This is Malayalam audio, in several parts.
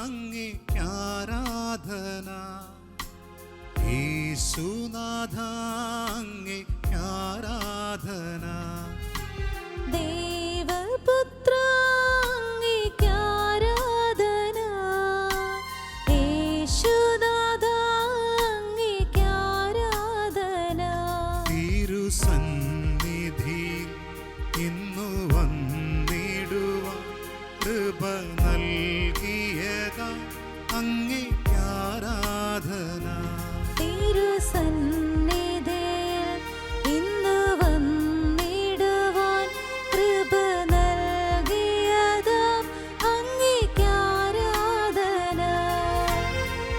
അങ്ങേക്കാരാധന, യേശുനാഥ അങ്ങേക്കാരാധന. ദേവപുത്ര അങ്ങേക്കാരാധന, യേശുനാഥ അങ്ങേക്കാരാധന. തിരുസന്നിധിയിൽ ഇന്നു വന്നിടുവാൻ കൃപ നൽകിയതാ അങ്ങേക്കാരാധന. തിരുസന്നിധിയിൽ ഇന്ന് വന്നിടുവാൻ കൃപ നൽകിയതാ അങ്ങേക്കാരാധന.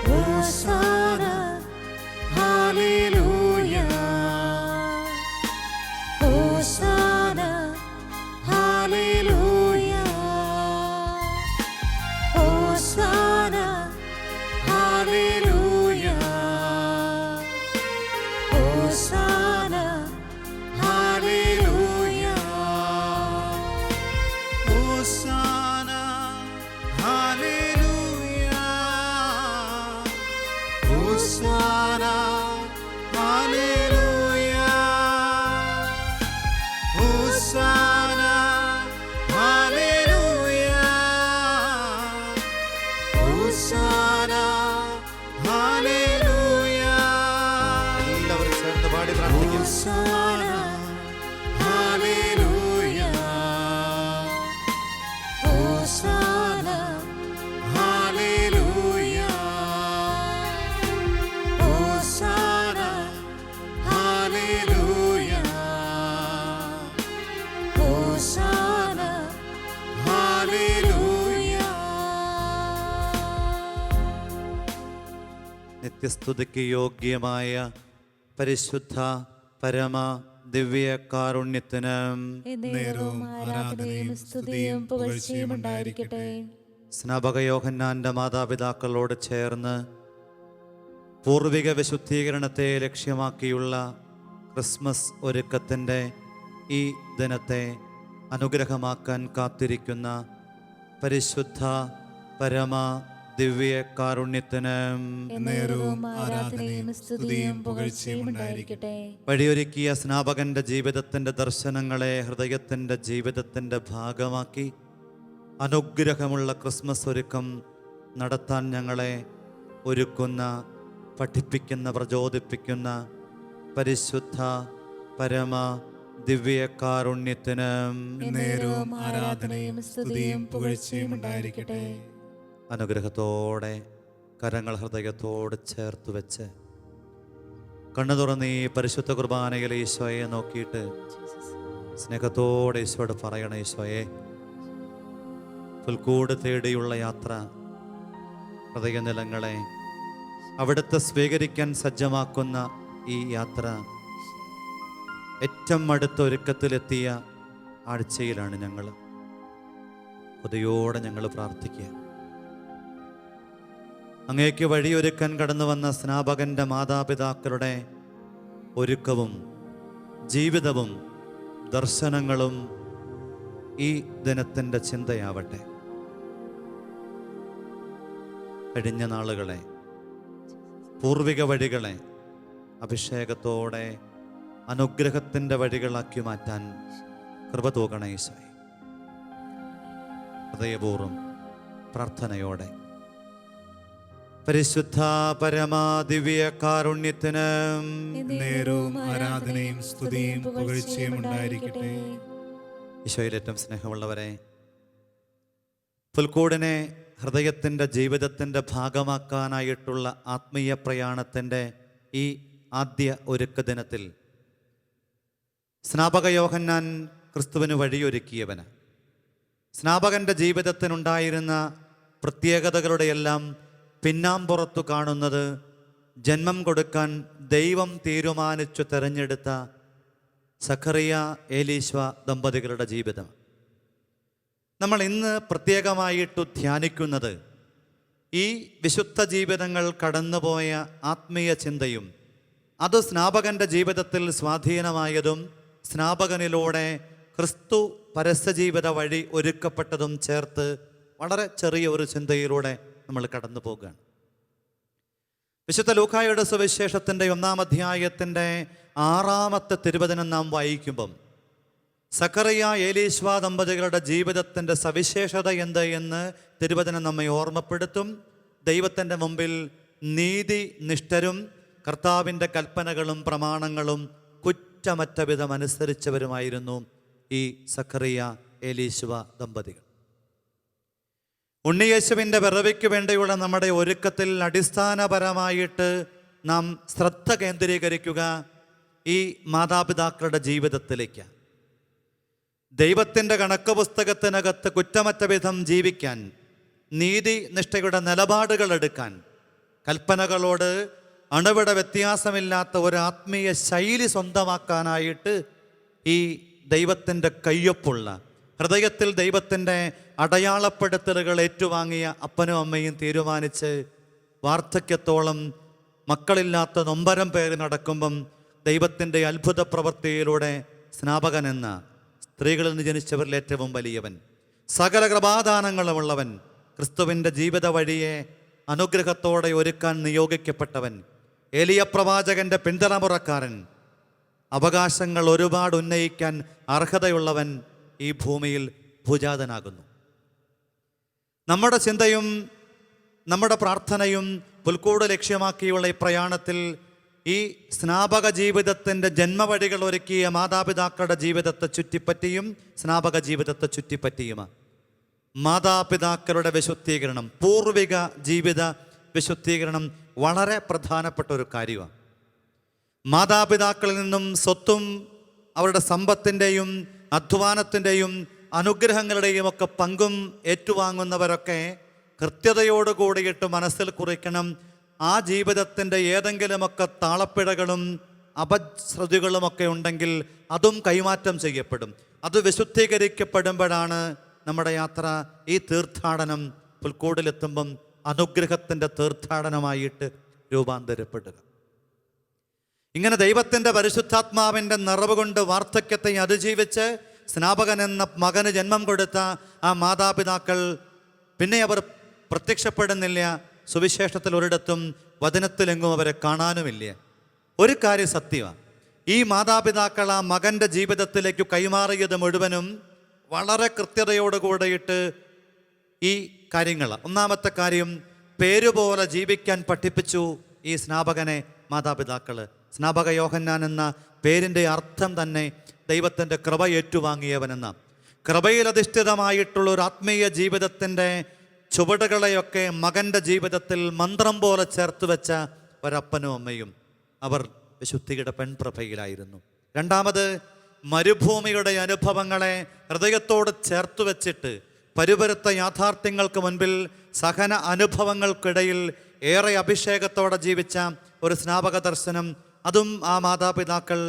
ഹോസാന ഹല്ലേലൂയ, ഹോസാന ഹല്ലേലൂയ, ഹോസാന ഹല്ലേലൂയ, ഹോസാന ഹല്ലേലൂയ, ഹോസാന ഹല്ലേലൂയ, ഹോസാന ഹല്ലേലൂയ, ഹോസാന ഹല്ലേലൂയ, ഹോസാന ഹല്ലേലൂയ. എല്ലാവരും ചേർന്ന് പാടി പ്രാർത്ഥിക്കും. ഹോസാന ഹല്ലേലൂയ, ഹോസാന ഹല്ലേലൂയ, ഹോസാന ഹല്ലേലൂയ, ഹോസാന ഹല്ലേലൂയ. നിത്യസ്തുതിക്ക് യോഗ്യമായ പരിശുദ്ധ പരമ ദിവ്യ കാരുണ്യത്തിന് നേരവും ആരാധനയും സ്തുതിയും പുകഴ്ചയും ഉണ്ടായിരിക്കട്ടെ. സ്നാപക യോഹന്നാന്റെ മാതാപിതാക്കളോട് ചേർന്ന് പൂർവിക വിശുദ്ധീകരണത്തെ ലക്ഷ്യമാക്കിയുള്ള ക്രിസ്മസ് ഒരുക്കത്തിൻ്റെ ഈ ദിനത്തെ അനുഗ്രഹമാക്കാൻ കാത്തിരിക്കുന്ന പരിശുദ്ധ പരമ ദിവ്യ കാരുണ്യത്തിന് നേരവും ആരാധനയും സ്തുതിയും പുകഴ്ചയും ഉണ്ടായിരിക്കട്ടെ. വഴിയൊരുക്കിയ സ്നാപകന്റെ ജീവിതത്തിൻ്റെ ദർശനങ്ങളെ ഹൃദയത്തിൻ്റെ ജീവിതത്തിൻ്റെ ഭാഗമാക്കി അനുഗ്രഹമുള്ള ക്രിസ്മസ് ഒരുക്കം നടത്താൻ ഞങ്ങളെ ഒരുക്കുന്ന, പഠിപ്പിക്കുന്ന, പ്രചോദിപ്പിക്കുന്ന പരിശുദ്ധ പരമ ദിവ്യ കാരുണ്യത്തിന് നേരവും ആരാധനയും സ്തുതിയും പുകഴ്ചയും ഉണ്ടായിരിക്കട്ടെ. അനുഗ്രഹത്തോടെ കരങ്ങൾ ഹൃദയത്തോട് ചേർത്ത് വെച്ച് കണ്ണു തുറന്ന് ഈ പരിശുദ്ധ കുർബാനയിൽ ഈശോയെ നോക്കിയിട്ട് സ്നേഹത്തോടെ ഈശോയോട് പറയണം, ഈശോയെ, പുൽക്കൂട് തേടിയുള്ള യാത്ര, ഹൃദയനിലങ്ങളെ അവിടുത്തെ സ്വീകരിക്കാൻ സജ്ജമാക്കുന്ന ഈ യാത്ര ഏറ്റവും അടുത്ത ഒരുക്കത്തിലെത്തിയ ആഴ്ചയിലാണ് ഞങ്ങൾ. കൊതിയോടെ ഞങ്ങൾ പ്രാർത്ഥിക്കുക. അങ്ങേക്ക് വഴിയൊരുക്കാൻ കടന്നു വന്ന സ്നാപകന്റെ മാതാപിതാക്കളുടെ ഒരുക്കവും ജീവിതവും ദർശനങ്ങളും ഈ ദിനത്തിൻ്റെ ചിന്തയാവട്ടെ. കഴിഞ്ഞ നാളുകളെ, പൂർവിക വഴികളെ അഭിഷേകത്തോടെ അനുഗ്രഹത്തിൻ്റെ വഴികളാക്കി മാറ്റാൻ കൃപ തൂകണേ ഈശോയെ. ഹൃദയപൂർവ്വം പ്രാർത്ഥനയോടെ പരിശുദ്ധ പരമ ദിവ്യ കാരുണ്യത്തിന് നേരവും ആരാധനയും സ്തുതിയും പുകഴ്ചയും ഉണ്ടായിരിക്കട്ടെ. ഈശോയിലേറ്റവും സ്നേഹമുള്ളവരെ, പുൽക്കൂടിനെ ഹൃദയത്തിൻ്റെ ജീവിതത്തിൻ്റെ ഭാഗമാക്കാനായിട്ടുള്ള ആത്മീയ പ്രയാണത്തിൻ്റെ ഈ ആദ്യ ഒരുക്ക ദിനത്തിൽ സ്നാപക യോഹന്നാൻ ക്രിസ്തുവിന് വഴിയൊരുക്കിയവന്, സ്നാപകൻ്റെ ജീവിതത്തിനുണ്ടായിരുന്ന പ്രത്യേകതകളുടെയെല്ലാം പിന്നാമ്പുറത്തു കാണുന്നത് ജന്മം കൊടുക്കാൻ ദൈവം തീരുമാനിച്ചു തെരഞ്ഞെടുത്ത സഖറിയ ഏലീശ്വ ദമ്പതികളുടെ ജീവിതം. നമ്മൾ ഇന്ന് പ്രത്യേകമായിട്ട് ധ്യാനിക്കുന്നത് ഈ വിശുദ്ധ ജീവിതങ്ങൾ കടന്നുപോയ ആത്മീയ ചിന്തയും അത് സ്നാപകൻ്റെ ജീവിതത്തിൽ സ്വാധീനമായതും സ്നാപകനിലൂടെ ക്രിസ്തു പരസ്യജീവിത വഴി ഒരുക്കപ്പെട്ടതും ചേർത്ത് വളരെ ചെറിയ ഒരു ചിന്തയിലൂടെ നമ്മൾ കടന്നു പോകുകയാണ്. വിശുദ്ധ ലൂക്കായുടെ സുവിശേഷത്തിൻ്റെ 1-ാം അധ്യായത്തിൻ്റെ 6-ാമത്തെ തിരുവചനം നാം വായിക്കുമ്പം സക്കറിയ എലീശ്വ ദമ്പതികളുടെ ജീവിതത്തിൻ്റെ സവിശേഷത എന്ത് എന്ന് തിരുവചനം നമ്മെ ഓർമ്മപ്പെടുത്തും. ദൈവത്തിൻ്റെ മുമ്പിൽ നീതിനിഷ്ഠരും കർത്താവിൻ്റെ കൽപ്പനകളും പ്രമാണങ്ങളും കുറ്റമറ്റ വിധം അനുസരിച്ചവരുമായിരുന്നു ഈ സക്കറിയ എലീശ്വ ദമ്പതികൾ. ഉണ്ണിയേശുവിൻ്റെ പിറവിക്ക് വേണ്ടിയുള്ള നമ്മുടെ ഒരുക്കത്തിൽ അടിസ്ഥാനപരമായിട്ട് നാം ശ്രദ്ധ കേന്ദ്രീകരിക്കുക ഈ മാതാപിതാക്കളുടെ ജീവിതത്തിലേക്ക്. ദൈവത്തിൻ്റെ കണക്ക് പുസ്തകത്തിനകത്ത് കുറ്റമറ്റ വിധം ജീവിക്കാൻ, നീതിനിഷ്ഠയുടെ നിലപാടുകൾ എടുക്കാൻ, കൽപ്പനകളോട് അണുവിട വ്യത്യാസമില്ലാത്ത ഒരു ആത്മീയ ശൈലി സ്വന്തമാക്കാനായിട്ട് ഈ ദൈവത്തിൻ്റെ കയ്യൊപ്പുള്ള, ഹൃദയത്തിൽ ദൈവത്തിൻ്റെ അടയാളപ്പെടുത്തലുകൾ ഏറ്റുവാങ്ങിയ അപ്പനും അമ്മയും തീരുമാനിച്ച് വാർദ്ധക്യത്തോളം മക്കളില്ലാത്ത നൊമ്പരം പേര് നടക്കുമ്പം ദൈവത്തിൻ്റെ അത്ഭുത പ്രവൃത്തിയിലൂടെ സ്നാപകൻ എന്ന സ്ത്രീകളിൽ നിന്ന് ജനിച്ചവരിൽ ഏറ്റവും വലിയവൻ, സകല കൃപാദാനങ്ങളുമുള്ളവൻ, ക്രിസ്തുവിൻ്റെ ജീവിത വഴിയെ അനുഗ്രഹത്തോടെ ഒരുക്കാൻ നിയോഗിക്കപ്പെട്ടവൻ, ഏലിയ പ്രവാചകൻ്റെ പിന്തുണമുറക്കാരൻ, അവകാശങ്ങൾ ഒരുപാട് ഉന്നയിക്കാൻ അർഹതയുള്ളവൻ ഈ ഭൂമിയിൽ ഭുജാതനാകുന്നു. നമ്മുടെ ചിന്തയും നമ്മുടെ പ്രാർത്ഥനയും പുൽക്കൂട് ലക്ഷ്യമാക്കിയുള്ള ഈ പ്രയാണത്തിൽ ഈ സ്നാപക ജീവിതത്തിൻ്റെ ജന്മവഴികൾ ഒരുക്കിയ മാതാപിതാക്കളുടെ ജീവിതത്തെ ചുറ്റിപ്പറ്റിയും സ്നാപക ജീവിതത്തെ ചുറ്റിപ്പറ്റിയുമാണ്. മാതാപിതാക്കളുടെ വിശുദ്ധീകരണം, പൂർവിക ജീവിത വിശുദ്ധീകരണം വളരെ പ്രധാനപ്പെട്ട ഒരു കാര്യമാണ്. മാതാപിതാക്കളിൽ നിന്നും സ്വത്തും അവരുടെ സമ്പത്തിൻ്റെയും അധ്വാനത്തിൻ്റെയും അനുഗ്രഹങ്ങളുടെയും ഒക്കെ പങ്കും ഏറ്റുവാങ്ങുന്നവരൊക്കെ കൃത്യതയോട് കൂടിയിട്ട് മനസ്സിൽ കുറിക്കണം, ആ ജീവിതത്തിൻ്റെ ഏതെങ്കിലുമൊക്കെ താളപ്പിഴകളും അപശ്രുതികളുമൊക്കെ ഉണ്ടെങ്കിൽ അതും കൈമാറ്റം ചെയ്യപ്പെടും. അത് വിശുദ്ധീകരിക്കപ്പെടുമ്പോഴാണ് നമ്മുടെ യാത്ര, ഈ തീർത്ഥാടനം പുൽക്കൂടിലെത്തുമ്പം അനുഗ്രഹത്തിൻ്റെ തീർത്ഥാടനമായിട്ട് രൂപാന്തരപ്പെടുക. ഇങ്ങനെ ദൈവത്തിൻ്റെ പരിശുദ്ധാത്മാവിൻ്റെ നിറവ് കൊണ്ട് വാർദ്ധക്യത്തെ അതിജീവിച്ച് സ്നാപകൻ എന്ന മകന് ജന്മം കൊടുത്ത ആ മാതാപിതാക്കൾ പിന്നെ അവർ പ്രത്യക്ഷപ്പെടുന്നില്ല. സുവിശേഷത്തിൽ ഒരിടത്തും വചനത്തിലെങ്ങും അവരെ കാണാനുമില്ല. ഒരു കാര്യം സത്യമാണ്, ഈ മാതാപിതാക്കൾ ആ മകൻ്റെ ജീവിതത്തിലേക്ക് കൈമാറിയത് മുഴുവനും വളരെ കൃത്യതയോട് കൂടിയിട്ട് ഈ കാര്യങ്ങളാണ്. ഒന്നാമത്തെ കാര്യം, പേരുപോലെ ജീവിക്കാൻ പഠിപ്പിച്ചു ഈ സ്നാപകനെ മാതാപിതാക്കൾ. സ്നാപക യോഹന്നാൻ എന്ന പേരിൻ്റെ അർത്ഥം തന്നെ ദൈവത്തിൻ്റെ കൃപ ഏറ്റുവാങ്ങിയവനെന്ന. കൃപയിലധിഷ്ഠിതമായിട്ടുള്ളൊരു ആത്മീയ ജീവിതത്തിൻ്റെ ചുവടുകളെയൊക്കെ മകൻ്റെ ജീവിതത്തിൽ മന്ത്രം പോലെ ചേർത്ത് വെച്ച ഒരപ്പനും അമ്മയും. അവർ വിശുദ്ധിയുടെ പെൺപ്രഭയിലായിരുന്നു. രണ്ടാമത്, മരുഭൂമിയുടെ അനുഭവങ്ങളെ ഹൃദയത്തോട് ചേർത്ത് വെച്ചിട്ട് പരുപരുത്ത യാഥാർത്ഥ്യങ്ങൾക്ക് മുൻപിൽ സഹന അനുഭവങ്ങൾക്കിടയിൽ ഏറെ അഭിഷേകത്തോടെ ജീവിച്ച ഒരു സ്നാപക ദർശനം. അതും ആ മാതാപിതാക്കൾ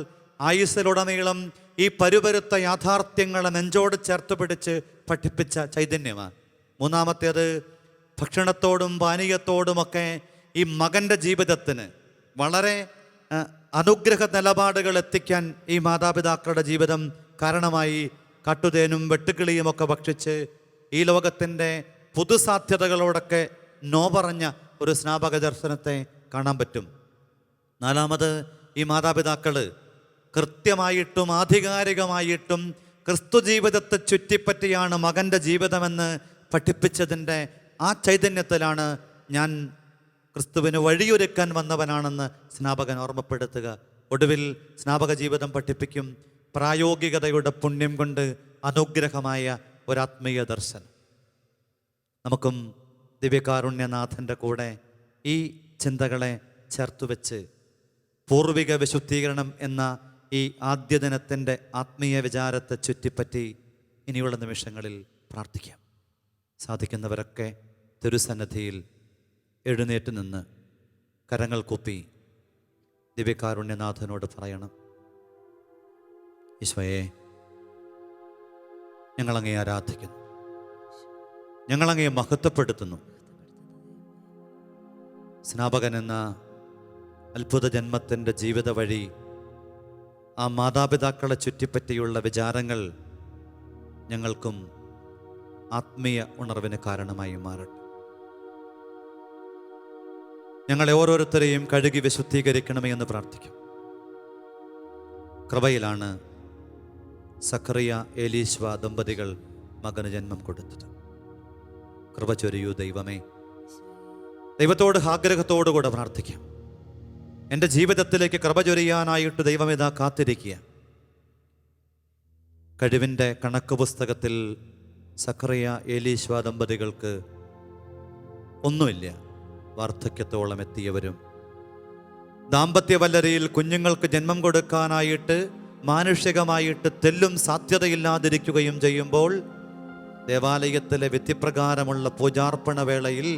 ആയുസ്സിലുടനീളം ഈ പരുപരുത്ത യാഥാർത്ഥ്യങ്ങളെ നെഞ്ചോട് ചേർത്ത് പിടിച്ച് പഠിപ്പിച്ച ചൈതന്യമാണ്. മൂന്നാമത്തേത്, ഭക്ഷണത്തോടും പാനീയത്തോടുമൊക്കെ ഈ മകൻ്റെ ജീവിതത്തിന് വളരെ അനുഗ്രഹ നിലപാടുകൾ എത്തിക്കാൻ ഈ മാതാപിതാക്കളുടെ ജീവിതം കാരണമായി. കാട്ടുതേനും വെട്ടുകിളിയുമൊക്കെ ഭക്ഷിച്ച് ഈ ലോകത്തിൻ്റെ പുതുസാധ്യതകളോടൊക്കെ നോ പറഞ്ഞ ഒരു സ്നാപക ദർശനത്തെ കാണാൻ പറ്റും. നാലാമത്, ഈ മാതാപിതാക്കൾ കൃത്യമായിട്ടും ആധികാരികമായിട്ടും ക്രിസ്തു ജീവിതത്തെ ചുറ്റിപ്പറ്റിയാണ് മകൻ്റെ ജീവിതമെന്ന് പഠിപ്പിച്ചതിൻ്റെ ആ ചൈതന്യത്തിലാണ് ഞാൻ ക്രിസ്തുവിന് വഴിയൊരുക്കാൻ വന്നവനാണെന്ന് സ്നാപകൻ ഓർമ്മപ്പെടുത്തുക. ഒടുവിൽ സ്നാപക ജീവിതം പഠിപ്പിക്കും പ്രായോഗികതയുടെ പുണ്യം കൊണ്ട് അനുഗ്രഹമായ ഒരാത്മീയ ദർശനം. നമുക്കും ദിവ്യകാരുണ്യനാഥൻ്റെ കൂടെ ഈ ചിന്തകളെ ചേർത്തുവെച്ച് പൂർവിക വിശുദ്ധീകരണം എന്ന ഈ ആദ്യ ദിനത്തിൻ്റെ ആത്മീയ വിചാരത്തെ ചുറ്റിപ്പറ്റി ഇനിയുള്ള നിമിഷങ്ങളിൽ പ്രാർത്ഥിക്കാം. സാധിക്കുന്നവരൊക്കെ തിരുസന്നിധിയിൽ എഴുന്നേറ്റ് നിന്ന് കരങ്ങൾ കൂപ്പി ദിവ്യകാരുണ്യനാഥനോട് പറയണം, ഈശോയെ, ഞങ്ങളങ്ങേ ആരാധിക്കുന്നു, ഞങ്ങളങ്ങേ മഹത്വപ്പെടുത്തുന്നു. സ്നാപകൻ എന്ന അത്ഭുത ജന്മത്തിൻ്റെ ജീവിത വഴി ആ മാതാപിതാക്കളെ ചുറ്റിപ്പറ്റിയുള്ള വിചാരങ്ങൾ ഞങ്ങൾക്കും ആത്മീയ ഉണർവിന് കാരണമായി മാറട്ടെ. ഞങ്ങളെ ഓരോരുത്തരെയും കഴുകി വിശുദ്ധീകരിക്കണമേ എന്ന് പ്രാർത്ഥിക്കും. കൃപയിലാണ് സക്കറിയ എലീശ്വ ദമ്പതികൾ മകന് ജന്മം കൊടുത്തത്. കൃപ ചൊരിയൂ ദൈവമേ. ദൈവത്തോട് ആഗ്രഹത്തോടുകൂടെ പ്രാർത്ഥിക്കാം. എൻ്റെ ജീവിതത്തിലേക്ക് കൃപ ചൊരിയാനായിട്ട് ദൈവമിതാ കാത്തിരിക്കുക. കഴിവിൻ്റെ കണക്ക് പുസ്തകത്തിൽ സക്കറിയ എലീശ്വ ദമ്പതികൾക്ക് ഒന്നുമില്ല. വാർദ്ധക്യത്തോളം എത്തിയവരും ദാമ്പത്യവല്ലരിയിൽ കുഞ്ഞുങ്ങൾക്ക് ജന്മം കൊടുക്കാനായിട്ട് മാനുഷികമായിട്ട് തെല്ലും സാധ്യതയില്ലാതിരിക്കുകയും ചെയ്യുമ്പോൾ ദേവാലയത്തിലെ വിധിപ്രകാരമുള്ള പൂജാർപ്പണ വേളയിൽ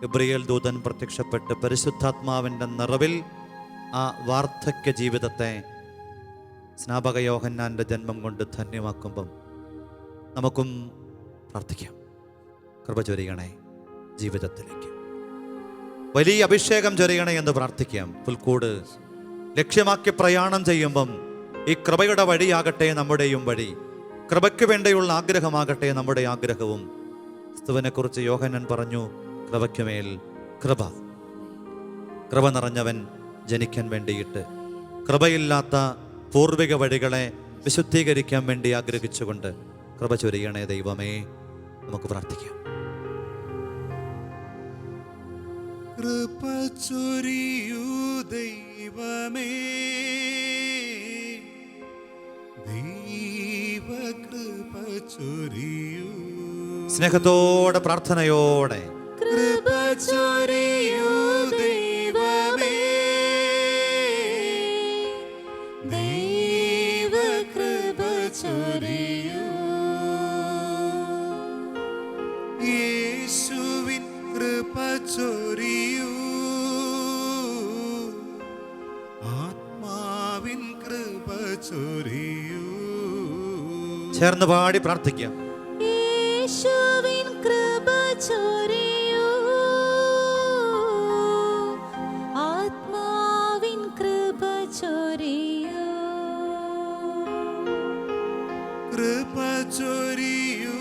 ഗബ്രിയേൽ ദൂതൻ പ്രത്യക്ഷപ്പെട്ട് പരിശുദ്ധാത്മാവിൻ്റെ നിറവിൽ ആ വാർദ്ധക്യ ജീവിതത്തെ സ്നാപക യോഹന്നാൻ്റെ ജന്മം കൊണ്ട് ധന്യമാക്കുമ്പം നമുക്കും പ്രാർത്ഥിക്കാം. കൃപ ചൊരിയണേ ജീവിതത്തിലേക്ക്. വലിയ അഭിഷേകം ചൊരിയണേ എന്ന് പ്രാർത്ഥിക്കാം. പുൽക്കൂട് ലക്ഷ്യമാക്കി പ്രയാണം ചെയ്യുമ്പം ഈ കൃപയുടെ വഴിയാകട്ടെ നമ്മുടെയും വഴി. കൃപയ്ക്ക് വേണ്ടിയുള്ള ആഗ്രഹമാകട്ടെ നമ്മുടെ ആഗ്രഹവും. ക്രിസ്തുവിനെക്കുറിച്ച് യോഹന്നാൻ പറഞ്ഞു, കൃപയ്ക്കുമേൽ കൃപ. കൃപ നിറഞ്ഞവൻ ജനിക്കാൻ വേണ്ടിയിട്ട് കൃപയില്ലാത്ത പൂർവിക വഴികളെ വിശുദ്ധീകരിക്കാൻ വേണ്ടി ആഗ്രഹിച്ചുകൊണ്ട് കൃപ ചൊരിയണേ ദൈവമേ. നമുക്ക് പ്രാർത്ഥിക്കാം. കൃപ ചൊരിയൂ ദൈവമേ, ദൈവകൃപ ചൊരിയൂ. സ്നേഹത്തോടെ പ്രാർത്ഥനയോടെ കൃപ ചൊരിയൂ ദൈവമേ, ദൈവകൃപ ചൊരിയൂ. യേശുവിൻ കൃപ ചൊരിയൂ, ആത്മാവിൻ കൃപ ചൊരിയൂ. ചേർന്ന് പാടി പ്രാർത്ഥിക്കാം. യേശുവിൻ കൃപ ചൊരിയൂ, ആത്മാവിൻ കൃപ ചൊരിയൂ. കൃപ ചൊരിയൂ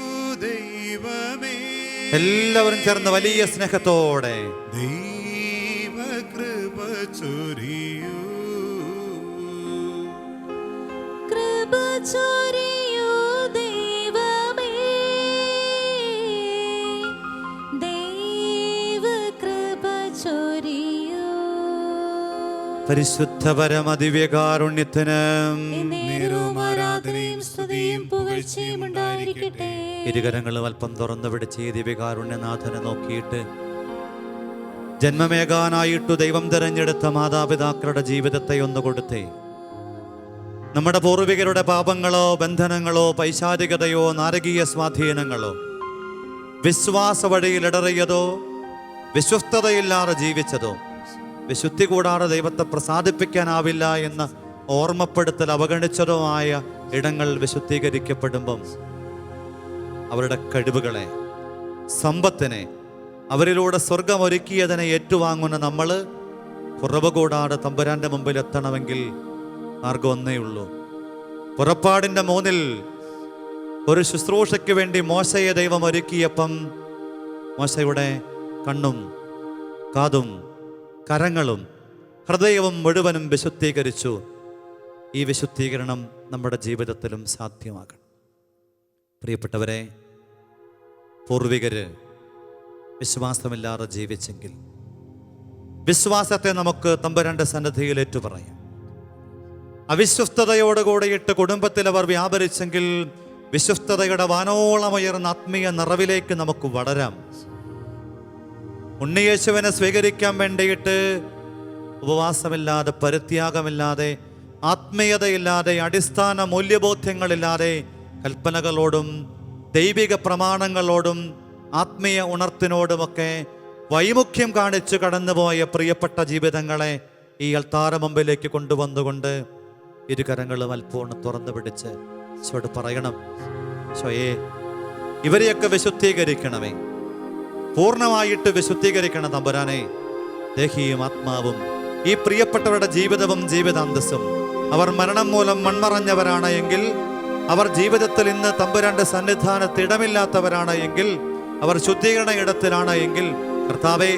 ദൈവമേ. എല്ലാവരും ചേർന്ന് വലിയ സ്നേഹത്തോടെ ദൈവകൃപ ചൊരിയൂ. കൃപ ചൊരിയൂ ദൈവമേ, ദൈവകൃപ ചൊരിയൂ. പരിശുദ്ധ പരമദിവ്യകാരുണ്യത്തിന് നേരവും ആരാധനയും സ്തുതിയും പുകഴ്ചയും ഉണ്ടായിരിക്കട്ടെ. ഇരുകരങ്ങളും അല്പം തുറന്നു പിടിച്ച് ഈ ദിവ്യകാരുണ്യനാഥനെ നോക്കിയിട്ട് ജന്മമേകാനായിട്ടു ദൈവം തിരഞ്ഞെടുത്ത മാതാപിതാക്കളുടെ ജീവിതത്തെ ഒന്ന് കൊടുത്തേ. നമ്മുടെ പൂർവികരുടെ പാപങ്ങളോ ബന്ധനങ്ങളോ പൈശാചികതയോ നാരകീയ സ്വാധീനങ്ങളോ വിശ്വാസ വഴിയിൽ ഇടറിയതോ വിശ്വസ്തതയില്ലാതെ ജീവിച്ചതോ വിശുദ്ധി കൂടാതെ ദൈവത്തെ പ്രസാദിപ്പിക്കാനാവില്ല എന്ന ഓർമ്മപ്പെടുത്തൽ അവഗണിച്ചതോ ആയ ഇടങ്ങൾ വിശുദ്ധീകരിക്കപ്പെടുമ്പം അവരുടെ കഴിവുകളെ, സമ്പത്തിനെ, അവരിലൂടെ സ്വർഗമൊരുക്കിയതിനെ ഏറ്റുവാങ്ങുന്ന നമ്മൾ കുറവ് കൂടാതെ തമ്പുരാന്റെ മുമ്പിൽ എത്തണമെങ്കിൽ മാർഗം ഒന്നേ ഉള്ളൂ. പുറപ്പാടിൻ്റെ 3 ഒരു ശുശ്രൂഷയ്ക്ക് വേണ്ടി മോശയെ ദൈവം ഒരുക്കിയപ്പം മോശയുടെ കണ്ണും കാതും കരങ്ങളും ഹൃദയവും മുഴുവനും വിശുദ്ധീകരിച്ചു. ഈ വിശുദ്ധീകരണം നമ്മുടെ ജീവിതത്തിലും സാധ്യമാകണം. പ്രിയപ്പെട്ടവരെ, പൂർവികര് വിശ്വാസമില്ലാതെ ജീവിച്ചെങ്കിൽ വിശ്വാസത്തെ നമുക്ക് തമ്പുരാന്റെ സന്നിധിയിൽ ഏറ്റുപറയാം. അവിശ്വസ്തതയോടുകൂടിയിട്ട് കുടുംബത്തിൽ അവർ വ്യാപരിച്ചെങ്കിൽ വിശ്വസ്തതയുടെ വാനോളമുയർന്ന ആത്മീയ നിറവിലേക്ക് നമുക്ക് വളരാം. ഉണ്ണിയേശുവിനെ സ്വീകരിക്കാൻ വേണ്ടിയിട്ട് ഉപവാസമില്ലാതെ, പരിത്യാഗമില്ലാതെ, ആത്മീയതയില്ലാതെ, അടിസ്ഥാന മൂല്യബോധ്യങ്ങളില്ലാതെ കൽപ്പനകളോടും ദൈവിക പ്രമാണങ്ങളോടും ആത്മീയ ഉണർത്തിനോടുമൊക്കെ വൈമുഖ്യം കാണിച്ചു കടന്നുപോയ പ്രിയപ്പെട്ട ജീവിതങ്ങളെ ഈ അൾത്താര മുമ്പിലേക്ക് കൊണ്ടുവന്നുകൊണ്ട് ഇരുകരങ്ങളും അല്പം തുറന്നു പിടിച്ച് ഈശോയോട് പറയണം, ഈശോയെ ഇവരെയൊക്കെ വിശുദ്ധീകരിക്കണമേ, പൂർണ്ണമായിട്ട് വിശുദ്ധീകരിക്കണം തമ്പുരാനെ. ദേഹിയും ആത്മാവും ഈ പ്രിയപ്പെട്ടവരുടെ ജീവിതവും ജീവിതാന്തസ്സും അവർ മരണം മൂലം മൺമറഞ്ഞവരാണ് എങ്കിൽ അവർ ജീവിതത്തിൽ ഇന്ന് തമ്പുരാന്റെ സന്നിധാനത്ത് ഇടമില്ലാത്തവരാണ് എങ്കിൽ, അവർ ശുദ്ധീകരണ ഇടത്തിലാണ് എങ്കിൽ, കർത്താവേ,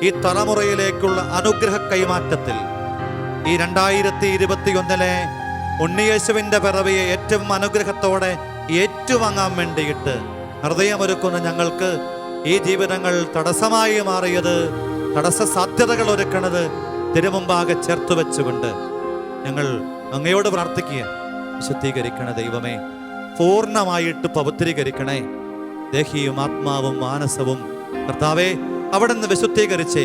ഈ തലമുറയിലേക്കുള്ള അനുഗ്രഹ കൈമാറ്റത്തിൽ ഈ 2021 ഉണ്ണിയേശുവിൻ്റെ പിറവിയെ ഏറ്റവും അനുഗ്രഹത്തോടെ ഏറ്റുവാങ്ങാൻ വേണ്ടിയിട്ട് ഹൃദയമൊരുക്കുന്ന ഞങ്ങൾക്ക് ഈ ജീവിതങ്ങൾ തടസ്സമായി മാറിയത്, തടസ്സ സാധ്യതകൾ ഒരുക്കണത് തിരുമുമ്പാകെ ചേർത്ത് വെച്ചുകൊണ്ട് ഞങ്ങൾ അങ്ങയോട് പ്രാർത്ഥിക്കുക. വിശുദ്ധീകരിക്കണേ ദൈവമേ, പൂർണ്ണമായിട്ട് പവിത്രീകരിക്കണേ. ദേഹിയും ആത്മാവും മാനസവും കർത്താവേ അവിടെ നിന്ന് വിശുദ്ധീകരിച്ചേ,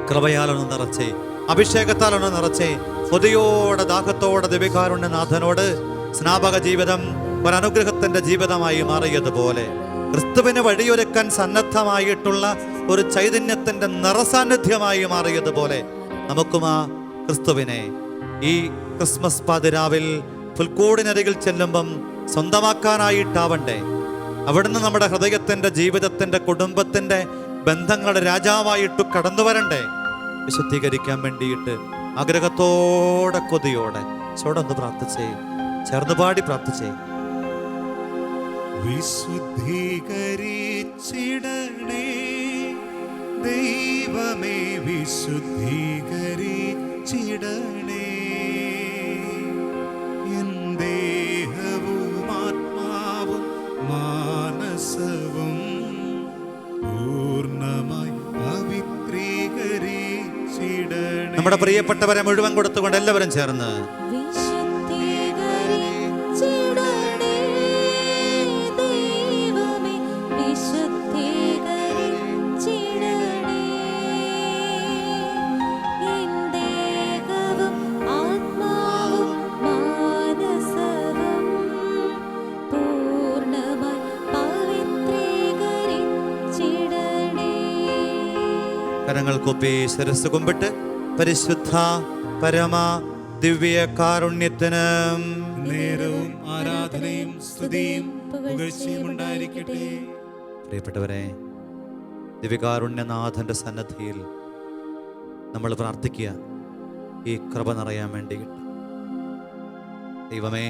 കൃപയാലൊന്ന് നിറച്ചേ, അഭിഷേകത്താലൊന്ന് നിറച്ചേ. കൊതിയോടെ ദാഹത്തോടെ ദിവ്യകാരുണ്യനാഥനോട് സ്നാപക ജീവിതം ഒരനുഗ്രഹത്തിന്റെ ജീവിതമായി മാറിയതുപോലെ ക്രിസ്തുവിന് വഴിയൊരുക്കാൻ സന്നദ്ധമായിട്ടുള്ള ഒരു ചൈതന്യത്തിന്റെ നിറസാന്നിധ്യമായി മാറിയതുപോലെ നമുക്കും ആ ക്രിസ്തുവിനെ ഈ ക്രിസ്മസ് പാതിരാവിൽ പുൽക്കൂടിനരികിൽ ചെല്ലുമ്പം സ്വന്തമാക്കാനായിട്ടാവണ്ടേ. അവിടുന്ന് നമ്മുടെ ഹൃദയത്തിന്റെ ജീവിതത്തിന്റെ കുടുംബത്തിന്റെ ബന്ധങ്ങളുടെ രാജാവായിട്ട് കടന്നു വരണ്ടേ. വിശുദ്ധീകരിക്കാൻ വേണ്ടിയിട്ട് ആഗ്രഹത്തോടെ കൊതിയോടെ ചോടൊന്ന് പ്രാർത്ഥിച്ചേ, ചേർന്ന് പാടി പ്രാർത്ഥിച്ചേ. വിശുദ്ധീകരിച്ചിടണേ ദൈവമേ, വിശുദ്ധീകരിച്ചിടണേ എൻ ദേഹവും ആത്മാവും മാനസവും പൂർണ്ണമായി പവിത്രീകരിച്ചിടണേ. നമ്മുടെ പ്രിയപ്പെട്ടവരെ മുഴുവൻ കൊടുത്തുകൊണ്ട് എല്ലാവരും ചേർന്ന് കരങ്ങൾ കൂപ്പി ശിരസ്സ് കുമ്പിട്ട് പരിശുദ്ധ പരമ ദിവ്യ കാരുണ്യത്തിന് നേരവും ആരാധനയും സ്തുതിയും പുകഴ്ചയും ഉണ്ടായിരിക്കട്ടെ. പ്രിയപ്പെട്ടവരെ, ദിവ്യകാരുണ്യനാഥന്റെ സന്നദ്ധിയിൽ നമ്മൾ പ്രാർത്ഥിക്കുക, ഈ കൃപ നിറയാൻ വേണ്ടിയിട്ട്. ദൈവമേ,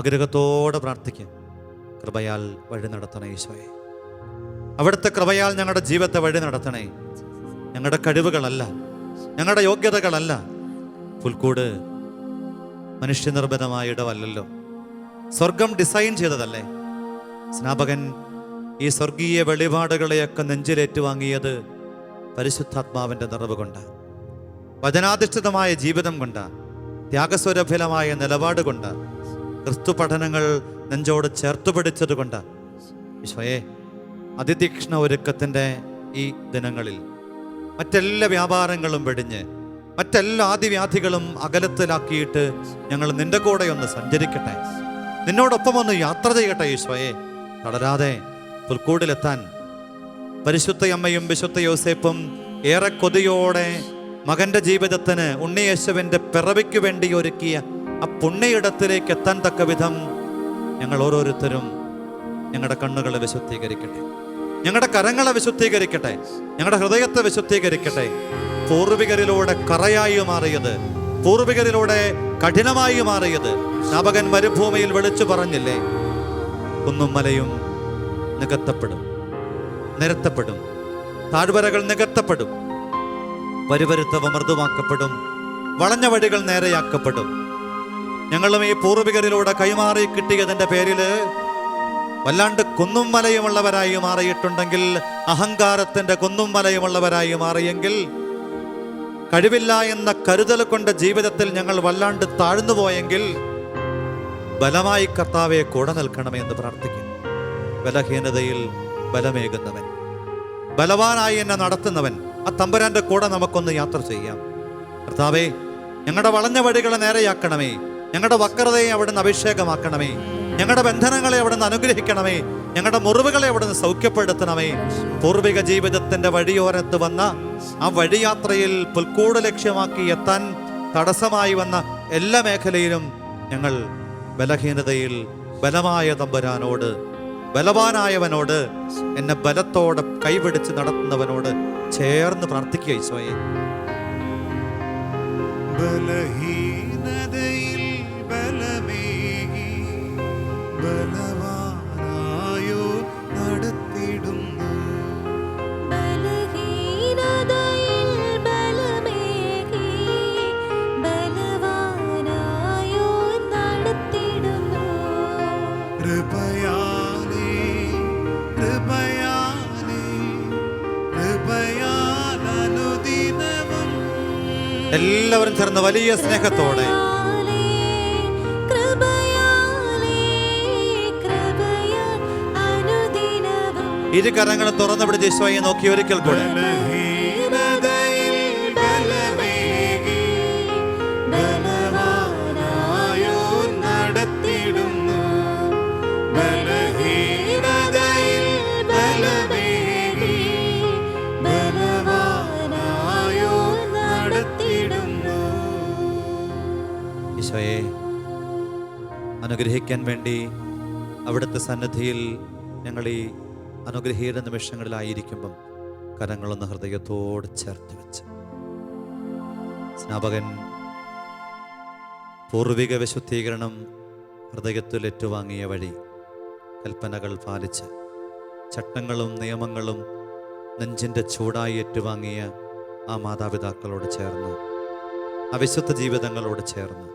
ആഗ്രഹത്തോടെ പ്രാർത്ഥിക്കുക, കൃപയാൽ വഴി നടത്തണേ ഈശോയെ. അവിടുത്തെ കൃപയാൽ ഞങ്ങളുടെ ജീവിതത്തെ വഴി നടത്തണേ. ഞങ്ങളുടെ കഴിവുകളല്ല, ഞങ്ങളുടെ യോഗ്യതകളല്ല. പുൽക്കൂട് മനുഷ്യനിർമ്മിതമായ ഇടമല്ലല്ലോ, സ്വർഗം ഡിസൈൻ ചെയ്തതല്ലേ. സ്നാപകൻ ഈ സ്വർഗീയ വെളിപാടുകളെയൊക്കെ നെഞ്ചിലേറ്റുവാങ്ങിയത് പരിശുദ്ധാത്മാവിൻ്റെ നിറവ് കൊണ്ട്, വചനാധിഷ്ഠിതമായ ജീവിതം കൊണ്ട്, ത്യാഗസ്വരഫലമായ നിലപാട് കൊണ്ട്, ക്രിസ്തു പഠനങ്ങൾ നെഞ്ചോട് ചേർത്തുപിടിച്ചത് കൊണ്ട്. ഈശോയെ, അതിതീക്ഷ്ണ ഒരുക്കത്തിൻ്റെ ഈ ദിനങ്ങളിൽ മറ്റെല്ലാ വ്യാപാരങ്ങളും വെടിഞ്ഞ് മറ്റെല്ലാ ആദിവ്യാധികളും അകലത്തിലാക്കിയിട്ട് ഞങ്ങൾ നിന്റെ കൂടെ ഒന്ന് സഞ്ചരിക്കട്ടെ, നിന്നോടൊപ്പം ഒന്ന് യാത്ര ചെയ്യട്ടെ. ഈശോയെ, തളരാതെ പുൽക്കൂടിലെത്താൻ പരിശുദ്ധയമ്മയും വിശുദ്ധ യോസേപ്പും ഏറെ കൊതിയോടെ മകന്റെ ജീവിതത്തിന് ഉണ്ണിയേശുവിൻ്റെ പിറവിക്ക് വേണ്ടി ഒരുക്കിയ ആ പുണ്യയിടത്തിലേക്ക് എത്താൻ തക്ക വിധം ഞങ്ങൾ ഓരോരുത്തരും ഞങ്ങളുടെ കണ്ണുകളെ വിശുദ്ധീകരിക്കട്ടെ, ഞങ്ങളുടെ കരങ്ങളെ വിശുദ്ധീകരിക്കട്ടെ, ഞങ്ങളുടെ ഹൃദയത്തെ വിശുദ്ധീകരിക്കട്ടെ. പൂർവികരിലൂടെ കറയായി മാറിയത്, പൂർവികരിലൂടെ കഠിനമായി മാറിയത് സ്നാപകൻ മരുഭൂമിയിൽ വിളിച്ചു പറഞ്ഞില്ലേ, കുന്നും മലയും നികത്തപ്പെടും, നിരത്തപ്പെടും, താഴ്വരകൾ നികത്തപ്പെടും, വരുവരുത്തവ മൃദുവാക്കപ്പെടും, വളഞ്ഞ വഴികൾ നേരെയാക്കപ്പെടും. ഞങ്ങളും ഈ പൂർവികരിലൂടെ കൈമാറി കിട്ടിയതിൻ്റെ പേരിൽ വല്ലാണ്ട് കുന്നും മലയുമുള്ളവരായി മാറിയിട്ടുണ്ടെങ്കിൽ, അഹങ്കാരത്തിൻ്റെ കുന്നും മലയുമുള്ളവരായി മാറിയെങ്കിൽ, കഴിവില്ല എന്ന കരുതൽ കൊണ്ട് ജീവിതത്തിൽ ഞങ്ങൾ വല്ലാണ്ട് താഴ്ന്നു പോയെങ്കിൽ, ബലമായി കർത്താവെ കൂടെ നിൽക്കണമേ എന്ന് പ്രാർത്ഥിക്കും. ബലഹീനതയിൽ ബലമേകുന്നവൻ, ബലവാനായി എന്നെ നടത്തുന്നവൻ, ആ തമ്പുരാന്റെ കൂടെ നമുക്കൊന്ന് യാത്ര ചെയ്യാം. കർത്താവേ, ഞങ്ങളുടെ വളഞ്ഞ വഴികളെ നേരെയാക്കണമേ, ഞങ്ങളുടെ വക്രതയെ അവിടുന്ന് അഭിഷേകമാക്കണമേ, ഞങ്ങളുടെ ബന്ധനങ്ങളെ അവിടുന്ന് അനുഗ്രഹിക്കണമേ, ഞങ്ങളുടെ മുറിവുകളെ അവിടുന്ന് സൗഖ്യപ്പെടുത്തണമേ. പൂർവിക ജീവിതത്തിന്റെ വഴിയോരത്ത് വന്ന ആ വഴിയാത്രയിൽ പുൽക്കൂട് ലക്ഷ്യമാക്കി എത്താൻ തടസ്സമായി വന്ന എല്ലാ മേഖലയിലും ഞങ്ങൾ ബലഹീനതയിൽ ബലമായ തമ്പുരാനോട്, ബലവാനായവനോട്, എന്നെ ബലത്തോടെ കൈപിടിച്ച് നടത്തുന്നവനോട് ചേർന്ന് പ്രാർത്ഥിക്കുക. ഈശോയെ, ബലഹീനതയിൽ ബലമേകി എല്ലാവരും ചേർന്ന് വലിയ സ്നേഹത്തോടെ ഇരു കരങ്ങളും തുറന്നു പിടിച്ച് ഈശോയെ നോക്കി ഒരിക്കൽ കൂടെ ബലഹീനതയിൽ ബലമേകി ബലവാനായോൻ നടത്തിടുന്നു. ബലഹീനതയിൽ ബലമേകി ബലവാനായോൻ നടത്തിടുന്നു. ഈശോയെ അനുഗ്രഹിക്കാൻ വേണ്ടി അവിടുത്തെ സന്നിധിയിൽ ഞങ്ങൾ ഈ അനുഗ്രഹീത നിമിഷങ്ങളിലായിരിക്കുമ്പം കരങ്ങളൊന്ന് ഹൃദയത്തോട് ചേർത്ത് വെച്ച് സ്നാപകൻ പൂർവിക വിശുദ്ധീകരണം ഹൃദയത്തിൽ ഏറ്റുവാങ്ങിയ വഴി കൽപ്പനകൾ പാലിച്ച് ചട്ടങ്ങളും നിയമങ്ങളും നെഞ്ചിൻ്റെ ചൂടായി ഏറ്റുവാങ്ങിയ ആ മാതാപിതാക്കളോട് ചേർന്ന് ആ വിശുദ്ധ ജീവിതങ്ങളോട് ചേർന്ന്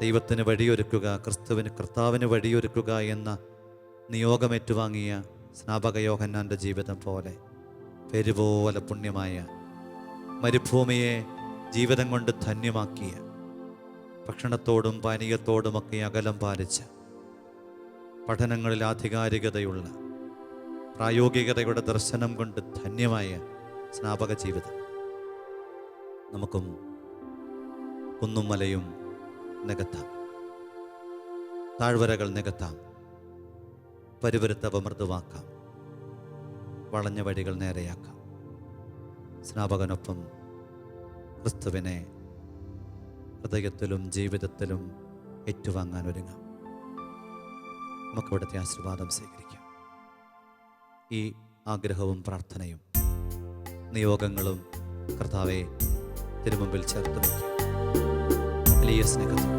ദൈവത്തിന് വഴിയൊരുക്കുക, കർത്താവിന് വഴിയൊരുക്കുക എന്ന നിയോഗമേറ്റുവാങ്ങിയ സ്നാപക യോഹന്നാൻ്റെ ജീവിതം പോലെ പെരുപോലെ പുണ്യമായ മരുഭൂമിയെ ജീവിതം കൊണ്ട് ധന്യമാക്കിയ ഭക്ഷണത്തോടും പാനീയത്തോടുമൊക്കെ അകലം പാലിച്ച് പഠനങ്ങളിൽ ആധികാരികതയുള്ള പ്രായോഗികതയുടെ ദർശനം കൊണ്ട് ധന്യമായ സ്നാപക ജീവിതം നമുക്കും കുന്നും മലയും നികത്താം, താഴ്വരകൾ നികത്താം, പരിവരുത്തവ മൃദുവാക്കാം, വളഞ്ഞ വഴികൾ നേരെയാക്കാം. സ്നാപകനൊപ്പം ക്രിസ്തുവിനെ ഹൃദയത്തിലും ജീവിതത്തിലും ഏറ്റുവാങ്ങാൻ ഒരുങ്ങാം. നമുക്കവിടുത്തെ ആശീർവാദം സ്വീകരിക്കാം. ഈ ആഗ്രഹവും പ്രാർത്ഥനയും നിയോഗങ്ങളും കർത്താവെ തിരുമുമ്പിൽ ചേർത്ത് വയ്ക്കുക. വലിയ സ്നേഹത്തോടെ,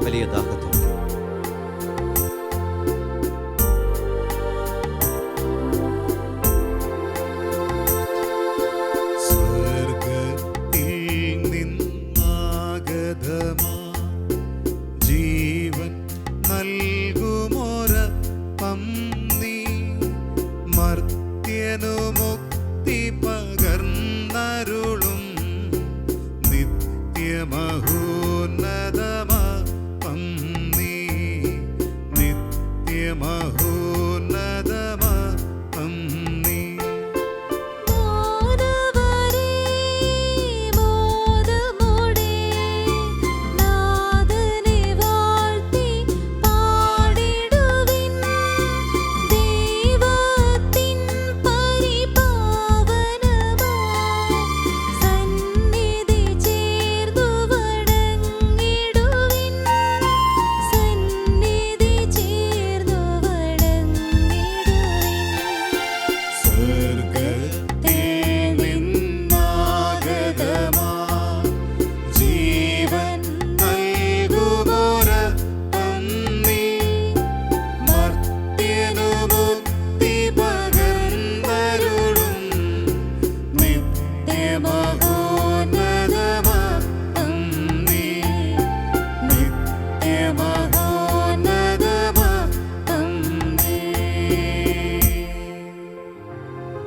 വലിയ ദാഹത്തോടെ ജീവൻ നൽകുമൊരപ്പം നീ മർത്യനു മുക്തി പകർന്നരുളും നിത്യമഹോന്നതമപ്പം നീ നിത്യമഹോന്നതമപ്പം നീ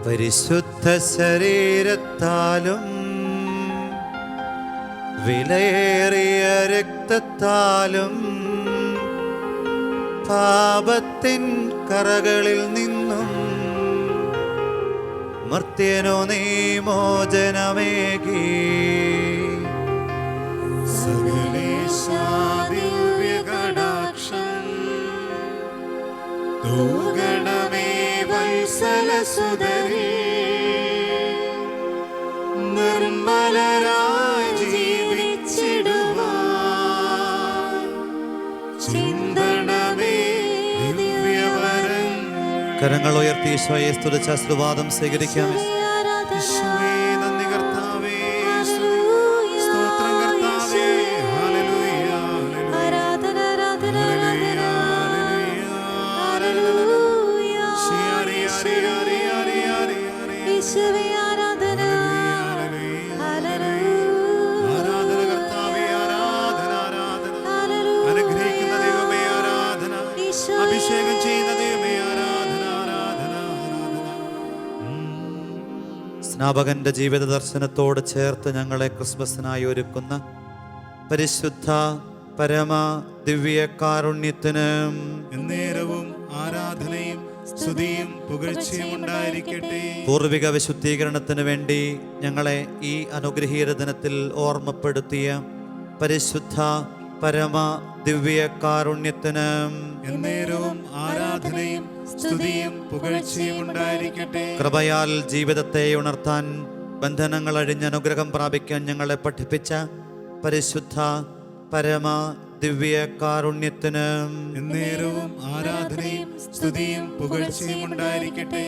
പരിശുദ്ധ ശരീരത്താലും വിലയേറിയ രക്തത്താലും പാപത്തിൻ കറകളിൽ നിന്നും മർത്യനോ നീ മോചനമേകി. സകലേശാദിവ്യകടാക്ഷം തൂഗണമേ വത്സലസുതരേ നിർമ്മലരായി ജീവിച്ചിടുവാൻ ചിന്തണമേ ദിവ്യവരം. കരങ്ങൾ ഉയർത്തി ഈശോയെ സ്തുതിച്ച് ആശീർവാദം സ്വീകരിക്കാമേ. യേശുവേ നന്ദി കർത്താവേ, സ്തോത്രം കർത്താവേ. ഹല്ലേലൂയ ആരാധന ആരാധന ഹല്ലേലൂയ ഹല്ലേലൂയ. ശിയാരി ആരി ആരി ആരി ആരി ആരി. യേശുവേ ആരാധന ആരാധന കർത്താവേ, ആരാധന ആരാധന. ഹല്ലേലൂയ. അനുഗ്രഹിക്കുന്ന ദൈവമേ ആരാധന, ഈശോയെ. അഭിഷേകം ചെയ്യുന്ന ദൈവമേ ആരാധന ആരാധന ആരാധന. സ്നാപകന്റെ ജീവിത ദർശനത്തോട് ചേർത്ത് ഞങ്ങളെ ക്രിസ്മസിനായി ഒരുക്കുന്ന പരിശുദ്ധ പരമ ദിവ്യ കാരുണ്യത്തിന് എന്നേരവും ആരാധനയും സ്തുതിയും പുകഴ്ചയും ഉണ്ടായിരിക്കട്ടെ. പൂർവിക വിശുദ്ധീകരണത്തിന് വേണ്ടി ഞങ്ങളെ ഈ അനുഗ്രഹീത ദിനത്തിൽ ഓർമ്മപ്പെടുത്തിയ പരിശുദ്ധ പരമ ദിവ്യ കാരുണ്യത്തിന് എന്നേരവും ആരാധനയും സ്തുതിയും പുകഴ്ചയും ഉണ്ടായിരിക്കട്ടെ. കൃപയാൽ ജീവിതത്തെ ഉണർത്താൻ, ബന്ധനങ്ങൾ അഴിഞ്ഞ് അനുഗ്രഹം പ്രാപിക്കാൻ ഞങ്ങളെ പഠിപ്പിച്ച പരിശുദ്ധ പരമ ദിവ്യ കാരുണ്യത്തിന് എന്നേരവും ആരാധനയും സ്തുതിയും പുകഴ്ചയും ഉണ്ടായിരിക്കട്ടെ.